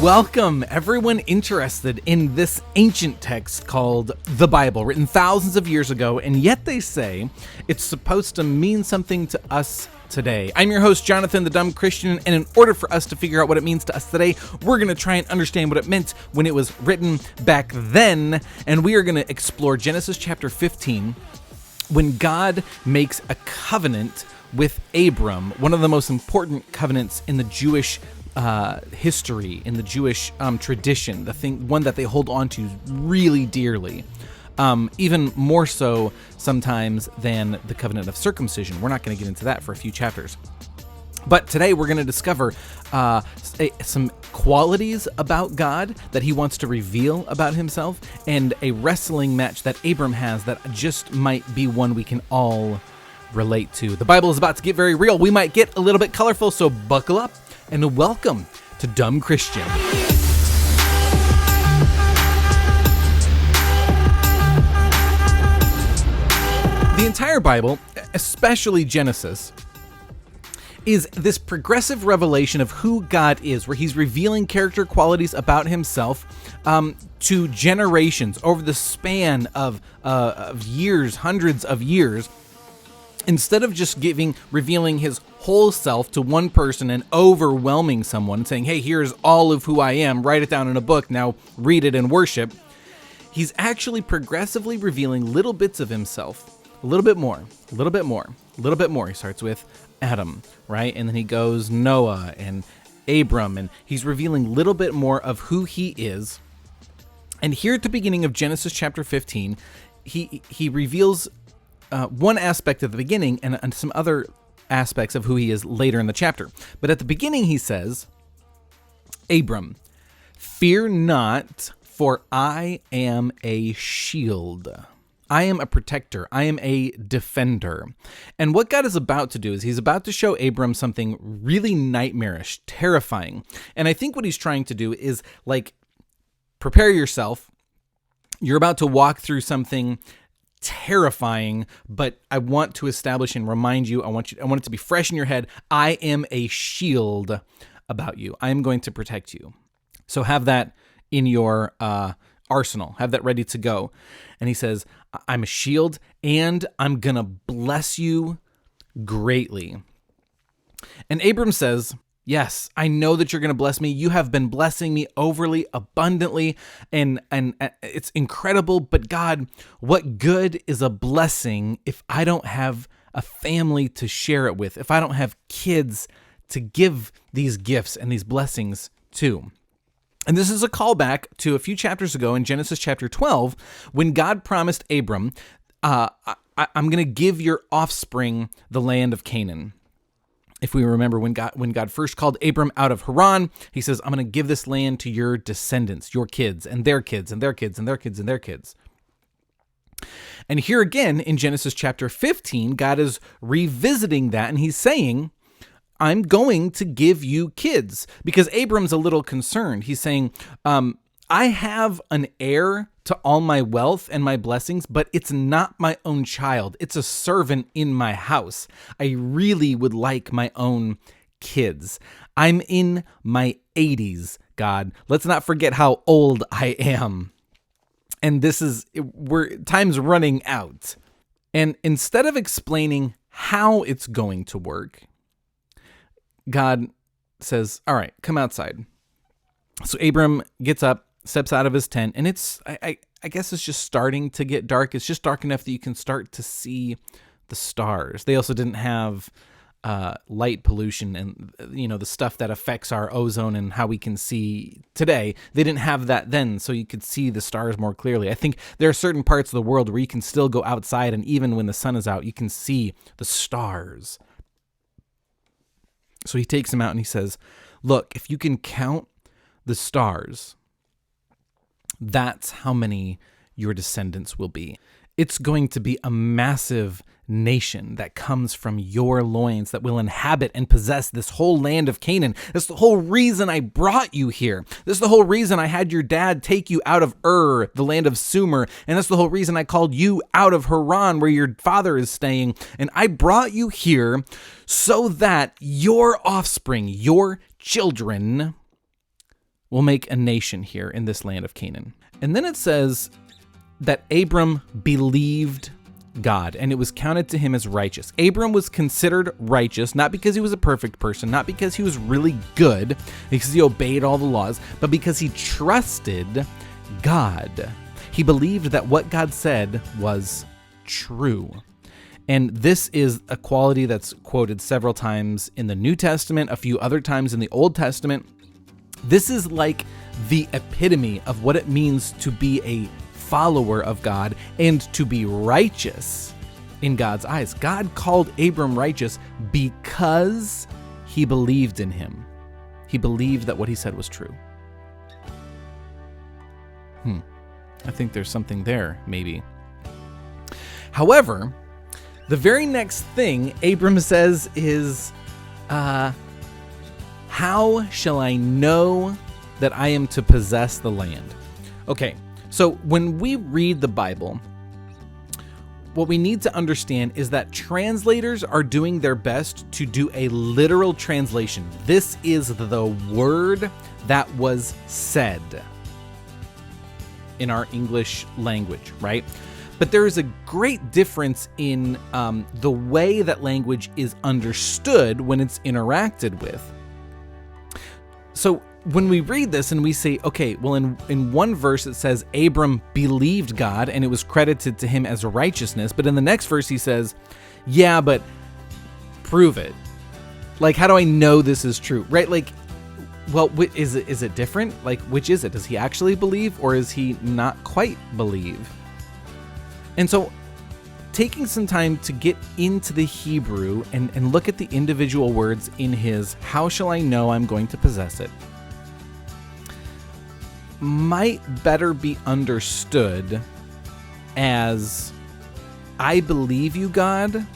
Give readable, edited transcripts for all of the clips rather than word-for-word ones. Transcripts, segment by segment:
Welcome, everyone interested in this ancient text called the Bible, written thousands of years ago, and yet they say it's supposed to mean something to us today. I'm your host, Jonathan, the Dumb Christian, and in order for us to figure out what it means to us today, we're going to try and understand what it meant when it was written back then, and we are going to explore Genesis chapter 15, when God makes a covenant with Abram, one of the most important covenants in the Jewish history, in the Jewish tradition, one that they hold on to really dearly, even more so sometimes than the covenant of circumcision. We're not going to get into that for a few chapters. But today we're going to discover some qualities about God that he wants to reveal about himself, and a wrestling match that Abram has that just might be one we can all relate to. The Bible is about to get very real. We might get a little bit colorful, so buckle up and welcome to Dumb Christian. The entire Bible, especially Genesis, is this progressive revelation of who God is, where he's revealing character qualities about himself to generations over the span of years, hundreds of years. Instead of just revealing his whole self to one person and overwhelming someone, saying, hey, here's all of who I am, write it down in a book, now read it and worship, he's actually progressively revealing little bits of himself, a little bit more, a little bit more, a little bit more. He starts with Adam, right? And then he goes Noah and Abram, and he's revealing a little bit more of who he is. And here at the beginning of Genesis chapter 15, he reveals one aspect at the beginning and some other aspects of who he is later in the chapter. But at the beginning he says, Abram, fear not, for I am a shield. I am a protector. I am a defender. And what God is about to do is he's about to show Abram something really nightmarish, terrifying. And I think what he's trying to do is prepare yourself. You're about to walk through something terrifying, but I want to establish and remind you, I want it to be fresh in your head. I am a shield about you. I am going to protect you. So have that in your arsenal. Have that ready to go. And he says, I'm a shield and I'm going to bless you greatly. And Abram says, yes, I know that you're going to bless me. You have been blessing me overly, abundantly, and it's incredible. But God, what good is a blessing if I don't have a family to share it with, if I don't have kids to give these gifts and these blessings to? And this is a callback to a few chapters ago in Genesis chapter 12, when God promised Abram, I'm going to give your offspring the land of Canaan. If we remember, when God first called Abram out of Haran, he says, I'm going to give this land to your descendants, your kids, and their kids, and their kids, and their kids, and their kids. And here again, in Genesis chapter 15, God is revisiting that, and he's saying, I'm going to give you kids, because Abram's a little concerned. He's saying, I have an heir to all my wealth and my blessings, but it's not my own child. It's a servant in my house. I really would like my own kids. I'm in my 80s, God. Let's not forget how old I am. And time's running out. And instead of explaining how it's going to work, God says, all right, come outside. So Abram gets up, steps out of his tent, and I guess it's just starting to get dark. It's just dark enough that you can start to see the stars. They also didn't have light pollution and, the stuff that affects our ozone and how we can see today. They didn't have that then, so you could see the stars more clearly. I think there are certain parts of the world where you can still go outside, and even when the sun is out, you can see the stars. So he takes him out and he says, look, if you can count the stars, that's how many your descendants will be. It's going to be a massive nation that comes from your loins that will inhabit and possess this whole land of Canaan. That's the whole reason I brought you here. This is the whole reason I had your dad take you out of Ur, the land of Sumer. And that's the whole reason I called you out of Haran, where your father is staying. And I brought you here so that your offspring, your children, will make a nation here in this land of Canaan. And then it says that Abram believed God, and it was counted to him as righteous. Abram was considered righteous, not because he was a perfect person, not because he was really good, because he obeyed all the laws, but because he trusted God. He believed that what God said was true. And this is a quality that's quoted several times in the New Testament, a few other times in the Old Testament. This is like the epitome of what it means to be a follower of God and to be righteous in God's eyes. God called Abram righteous because he believed in him. He believed that what he said was true. I think there's something there, maybe. However, the very next thing Abram says is, how shall I know that I am to possess the land? Okay, so when we read the Bible, what we need to understand is that translators are doing their best to do a literal translation. This is the word that was said in our English language, right? But there is a great difference in the way that language is understood when it's interacted with. So when we read this and we say, okay, well, in one verse it says Abram believed God and it was credited to him as righteousness. But in the next verse he says, yeah, but prove it. Like, how do I know this is true? Right? Like, well, is it different? Like, which is it? Does he actually believe or is he not quite believe? And so taking some time to get into the Hebrew and look at the individual words in his how shall I know I'm going to possess it might better be understood as I believe you, God.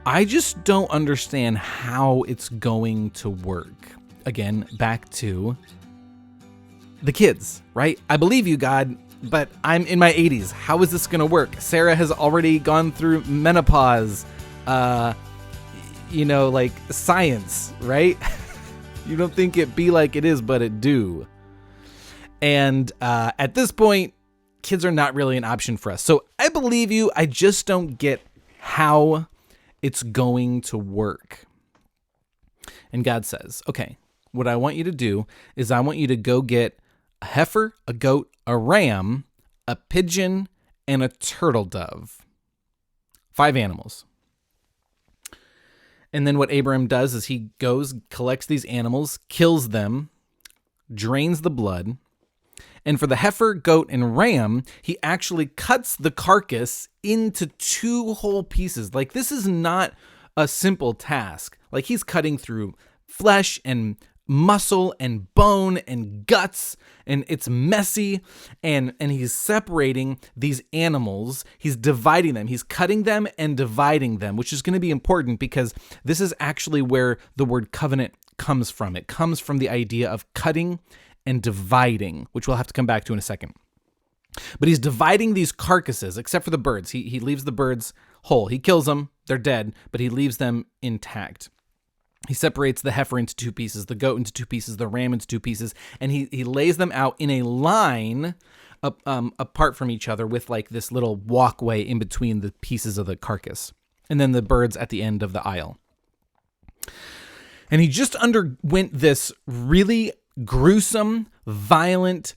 I just don't understand how it's going to work. Again, back to the kids, right? I believe you, God, but I'm in my 80s. How is this going to work? Sarah has already gone through menopause, like science, right? You don't think it be like it is, but it do. And at this point, kids are not really an option for us. So I believe you. I just don't get how it's going to work. And God says, okay, what I want you to do is I want you to go get a heifer, a goat, a ram, a pigeon, and a turtle dove. 5 animals. And then what Abram does is he goes, collects these animals, kills them, drains the blood. And for the heifer, goat, and ram, he actually cuts the carcass into 2 whole pieces. Like, this is not a simple task. Like, he's cutting through flesh and muscle and bone and guts, and it's messy, and he's separating these animals. He's dividing them. He's cutting them and dividing them, which is going to be important because this is actually where the word covenant comes from. It comes from the idea of cutting and dividing, which we'll have to come back to in a second. But he's dividing these carcasses, except for the birds. He leaves the birds whole. He kills them. They're dead, but he leaves them intact. He separates the heifer into 2 pieces, the goat into 2 pieces, the ram into 2 pieces, and he lays them out in a line apart from each other with like this little walkway in between the pieces of the carcass. And then the birds at the end of the aisle. And he just underwent this really gruesome, violent,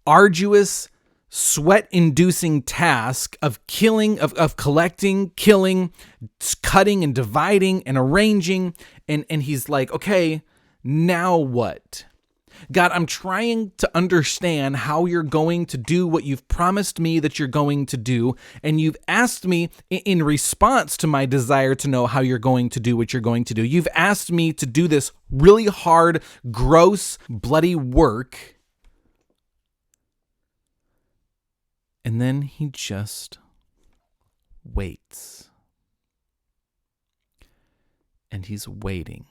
arduous, sweat-inducing task of killing, of collecting, killing, cutting and dividing and arranging. And he's like, okay, now what? God, I'm trying to understand how you're going to do what you've promised me that you're going to do. And you've asked me in response to my desire to know how you're going to do what you're going to do. You've asked me to do this really hard, gross, bloody work. And then he just waits. And he's waiting.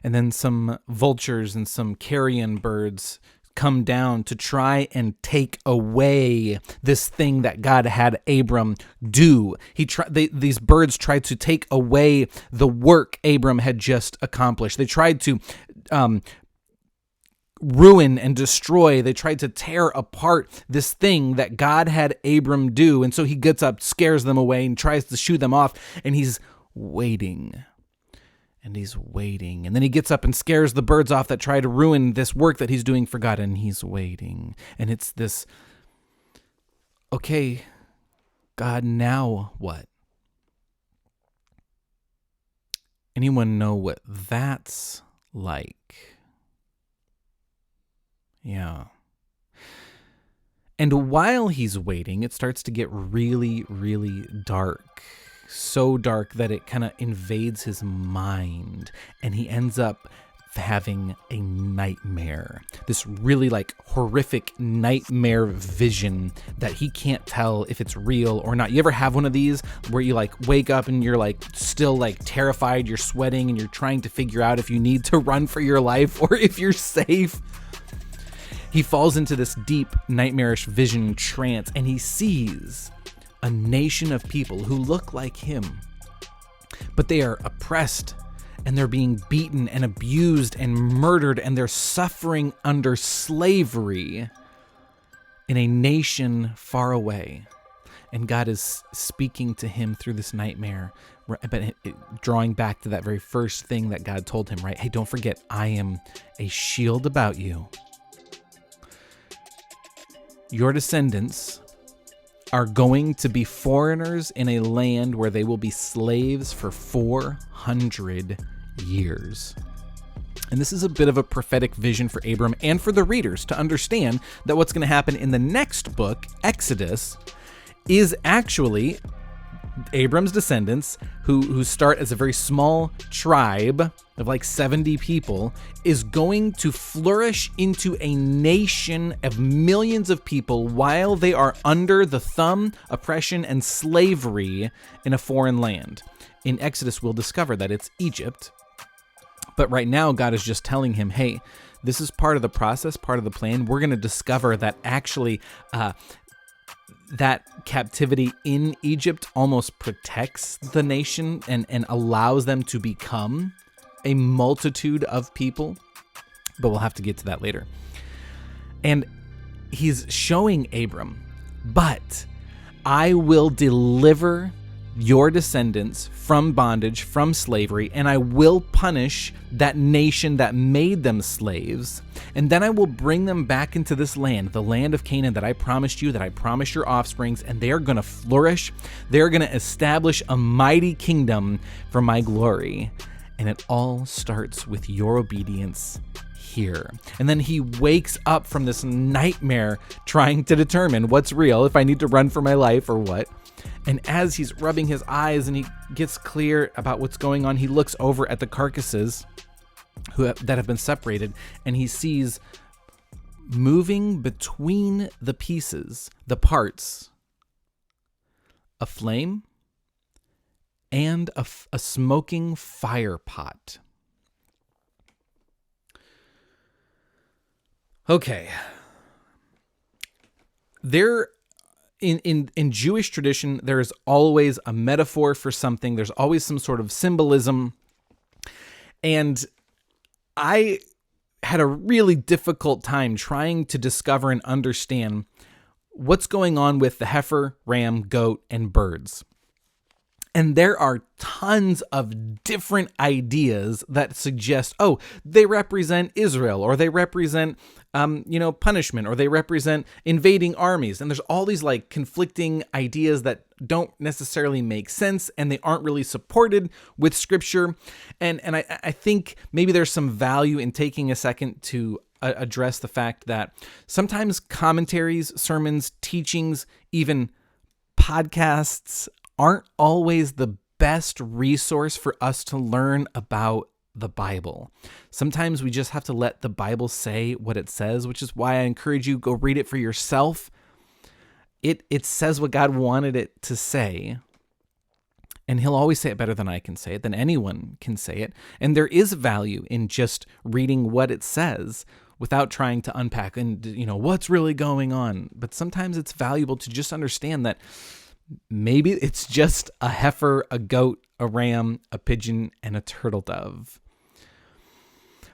And then some vultures and some carrion birds come down to try and take away this thing that God had Abram do. These birds tried to take away the work Abram had just accomplished. They tried to ruin and destroy. They tried to tear apart this thing that God had Abram do. And so he gets up, scares them away, and tries to shoo them off. And he's waiting. And he's waiting. And then he gets up and scares the birds off that try to ruin this work that he's doing for God. And he's waiting. And it's this, okay, God, now what? Anyone know what that's like? Yeah. And while he's waiting, it starts to get really, really dark. So dark that it kind of invades his mind. And he ends up having a nightmare. This really like horrific nightmare vision that he can't tell if it's real or not. You ever have one of these where you like wake up and you're like still like terrified, you're sweating, and you're trying to figure out if you need to run for your life or if you're safe? He falls into this deep nightmarish vision trance, and he sees a nation of people who look like him, but they are oppressed, and they're being beaten and abused and murdered, and they're suffering under slavery in a nation far away. And God is speaking to him through this nightmare, but drawing back to that very first thing that God told him, right? Hey, don't forget, I am a shield about you. Your descendants are going to be foreigners in a land where they will be slaves for 400 years. And this is a bit of a prophetic vision for Abram and for the readers to understand that what's going to happen in the next book, Exodus, is actually Abram's descendants, who start as a very small tribe of like 70 people, is going to flourish into a nation of millions of people while they are under the thumb, oppression, and slavery in a foreign land. In Exodus, we'll discover that it's Egypt. But right now, God is just telling him, hey, this is part of the process, part of the plan. We're going to discover that actually that captivity in Egypt almost protects the nation and allows them to become a multitude of people. But we'll have to get to that later. And he's showing Abram, but I will deliver your descendants from bondage, from slavery, and I will punish that nation that made them slaves. And then I will bring them back into this land, the land of Canaan that I promised you, that I promised your offsprings, and they are going to flourish. They're going to establish a mighty kingdom for my glory. And it all starts with your obedience here. And then he wakes up from this nightmare trying to determine what's real, if I need to run for my life or what. And as he's rubbing his eyes and he gets clear about what's going on, he looks over at the carcasses that have been separated, and he sees moving between the pieces, the parts, a flame and a smoking fire pot. Okay. In Jewish tradition, there is always a metaphor for something. There's always some sort of symbolism. And I had a really difficult time trying to discover and understand what's going on with the heifer, ram, goat, and birds. And there are tons of different ideas that suggest, oh, they represent Israel, or they represent, punishment, or they represent invading armies. And there's all these like conflicting ideas that don't necessarily make sense, and they aren't really supported with scripture. And I think maybe there's some value in taking a second to address the fact that sometimes commentaries, sermons, teachings, even podcasts aren't always the best resource for us to learn about the Bible. Sometimes we just have to let the Bible say what it says, which is why I encourage you, go read it for yourself. It says what God wanted it to say, and he'll always say it better than I can say it, than anyone can say it. And there is value in just reading what it says without trying to unpack and, what's really going on. But sometimes it's valuable to just understand that maybe it's just a heifer, a goat, a ram, a pigeon, and a turtle dove.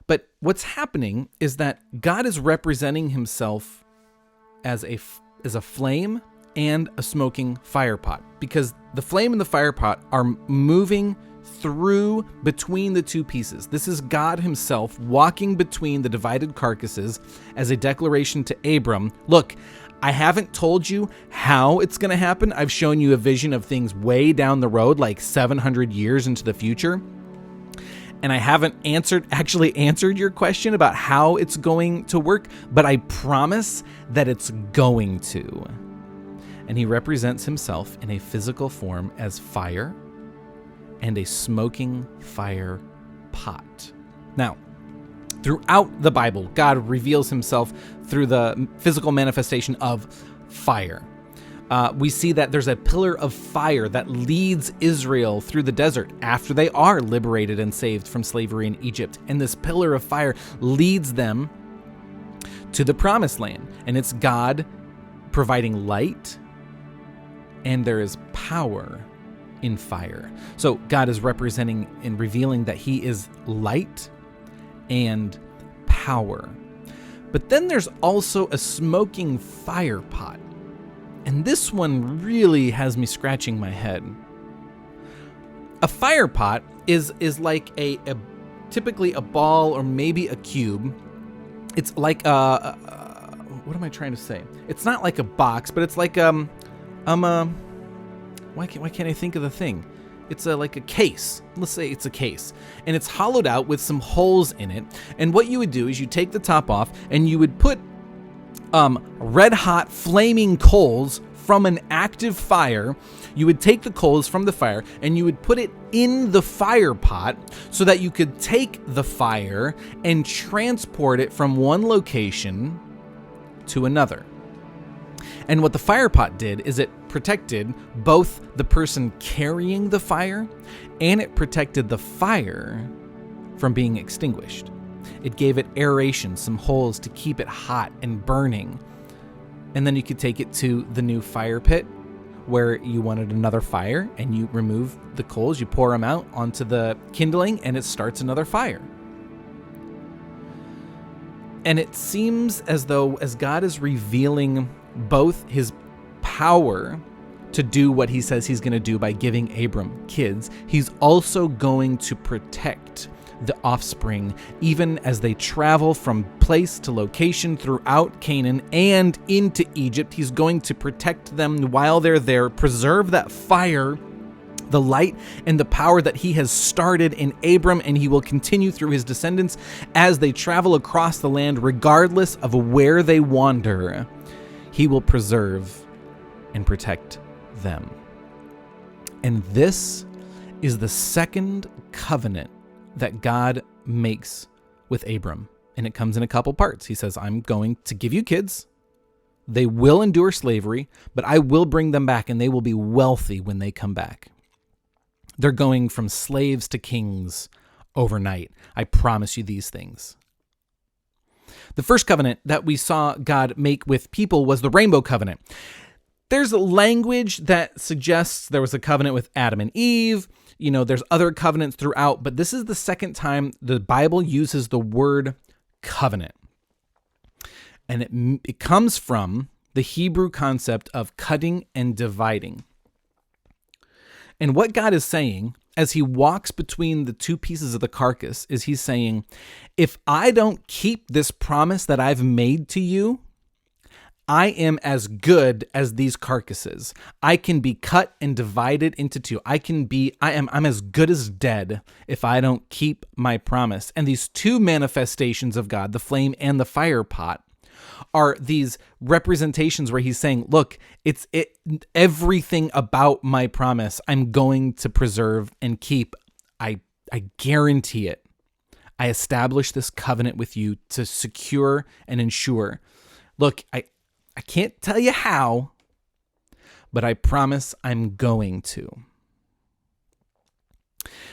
But what's happening is that God is representing himself as a flame and a smoking fire pot, because the flame and the fire pot are moving through between the two pieces. This is God himself walking between the divided carcasses as a declaration to Abram. Look, I haven't told you how it's going to happen. I've shown you a vision of things way down the road, like 700 years into the future. And I haven't actually answered your question about how it's going to work, but I promise that it's going to. And he represents himself in a physical form as fire and a smoking fire pot. Now, throughout the Bible, God reveals himself through the physical manifestation of fire. We see that there's a pillar of fire that leads Israel through the desert after they are liberated and saved from slavery in Egypt. And this pillar of fire leads them to the promised land. And it's God providing light, and there is power in fire. So God is representing and revealing that he is light and power. But then there's also a smoking fire pot. And this one really has me scratching my head. A fire pot is like a typically a ball or maybe a cube. It's like what am I trying to say? It's not like a box, but it's like why can't I think of the thing? It's like a case. Let's say it's a case. And it's hollowed out with some holes in it. And what you would do is you take the top off and you would put red hot flaming coals from an active fire. You would take the coals from the fire and you would put it in the fire pot so that you could take the fire and transport it from one location to another. And what the fire pot did is it protected both the person carrying the fire and it protected the fire from being extinguished. It gave it aeration, some holes to keep it hot and burning. And then you could take it to the new fire pit where you wanted another fire, and you remove the coals, you pour them out onto the kindling, and it starts another fire. And it seems as though as God is revealing both his power to do what he says he's going to do by giving Abram kids, he's also going to protect the offspring, even as they travel from place to location throughout Canaan and into Egypt. He's going to protect them while they're there, preserve that fire, the light, and the power that he has started in Abram, and he will continue through his descendants as they travel across the land, regardless of where they wander. He will preserve and protect them. And this is the second covenant that God makes with Abram. And it comes in a couple parts. He says, I'm going to give you kids. They will endure slavery, but I will bring them back and they will be wealthy when they come back. They're going from slaves to kings overnight. I promise you these things. The first covenant that we saw God make with people was the rainbow covenant. There's a language that suggests there was a covenant with Adam and Eve. You know, there's other covenants throughout, but this is the second time the Bible uses the word covenant. And it comes from the Hebrew concept of cutting and dividing. And what God is saying as he walks between the two pieces of the carcass is he's saying, if I don't keep this promise that I've made to you, I am as good as these carcasses. I can be cut and divided into two. I'm as good as dead if I don't keep my promise. And these two manifestations of God, the flame and the fire pot, are these representations where he's saying, look, everything about my promise I'm going to preserve and keep. I guarantee it. I establish this covenant with you to secure and ensure. Look, I can't tell you how, but I promise I'm going to.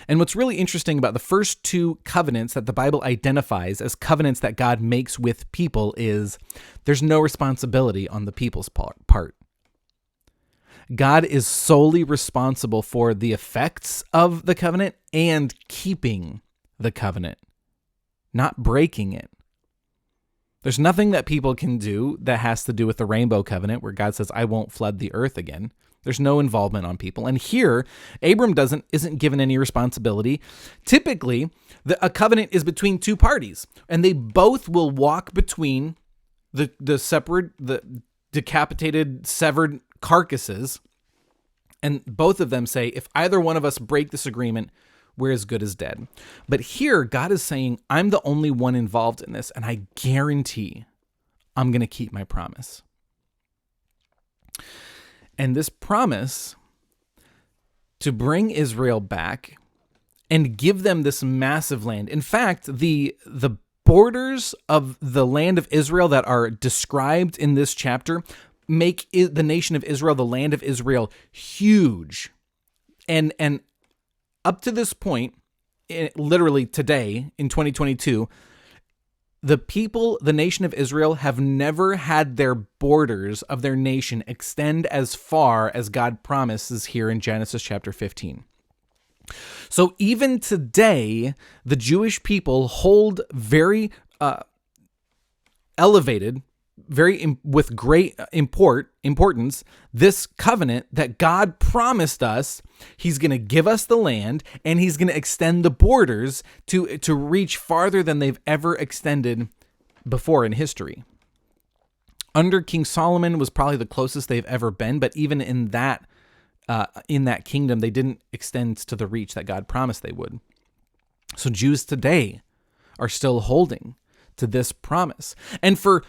And what's really interesting about the first two covenants that the Bible identifies as covenants that God makes with people is there's no responsibility on the people's part. God is solely responsible for the effects of the covenant and keeping the covenant. not breaking it. There's nothing that people can do that has to do with the rainbow covenant where God says, I won't flood the earth again. There's no involvement on people. And here, Abram isn't given any responsibility. Typically, a covenant is between two parties, and they both will walk between the decapitated, severed carcasses, and both of them say, if either one of us break this agreement, we're as good as dead. But here, God is saying, I'm the only one involved in this, and I guarantee I'm going to keep my promise. And this promise to bring Israel back and give them this massive land. In fact, the borders of the land of Israel that are described in this chapter make the nation of Israel, the land of Israel, huge. And up to this point, literally today, in 2022, the nation of Israel, have never had their borders of their nation extend as far as God promises here in Genesis chapter 15. So even today, the Jewish people hold very elevated, with great importance, this covenant that God promised us. He's going to give us the land, and he's going to extend the borders to reach farther than they've ever extended before in history. Under King Solomon was probably the closest they've ever been, but even in that kingdom, they didn't extend to the reach that God promised they would. So Jews today are still holding to this promise. And for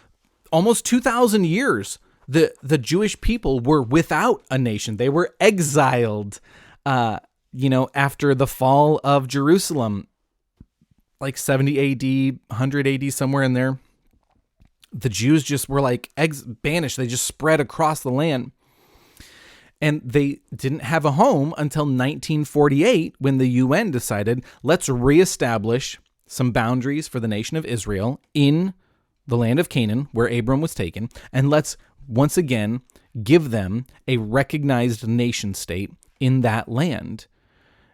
almost 2,000 years, the Jewish people were without a nation. They were exiled, after the fall of Jerusalem, like 70 AD, 100 AD, somewhere in there. The Jews just were banished. They just spread across the land. And they didn't have a home until 1948, when the UN decided, let's reestablish some boundaries for the nation of Israel in the land of Canaan, where Abram was taken, and let's once again give them a recognized nation state in that land.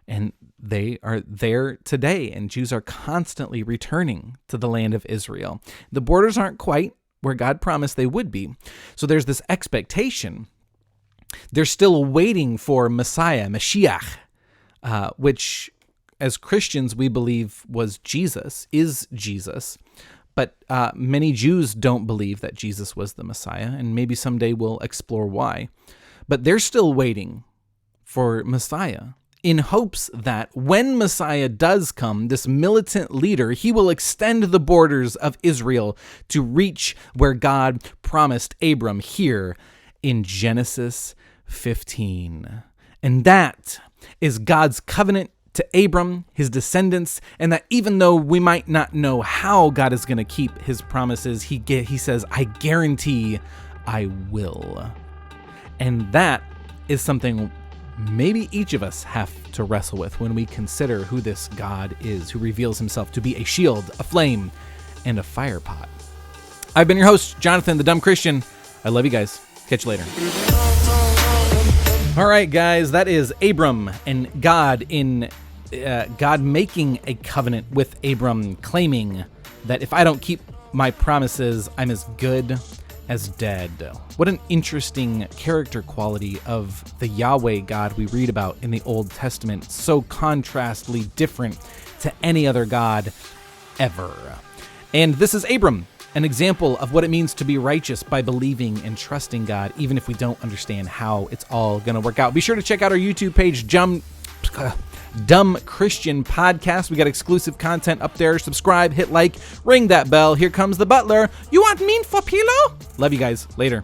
And they are there today, and Jews are constantly returning to the land of Israel. The borders aren't quite where God promised they would be. So there's this expectation. They're still waiting for Messiah, Mashiach, which as Christians we believe is Jesus. But many Jews don't believe that Jesus was the Messiah, and maybe someday we'll explore why. But they're still waiting for Messiah, in hopes that when Messiah does come, this militant leader, he will extend the borders of Israel to reach where God promised Abram here in Genesis 15. And that is God's covenant to Abram, his descendants, and that even though we might not know how God is going to keep his promises, he says, I guarantee I will. And that is something maybe each of us have to wrestle with when we consider who this God is, who reveals himself to be a shield, a flame, and a fire pot. I've been your host, Jonathan, the Dumb Christian. I love you guys. Catch you later. All right, guys, that is Abram and God God making a covenant with Abram, claiming that if I don't keep my promises, I'm as good as dead. What an interesting character quality of the Yahweh God we read about in the Old Testament, so contrastly different to any other God ever. And this is Abram, an example of what it means to be righteous by believing and trusting God, even if we don't understand how it's all going to work out. Be sure to check out our YouTube page, Dumb Christian Podcast. We got exclusive content up there. Subscribe, hit like, ring that bell. Here comes the butler. You want mean for pillow? Love you guys. Later.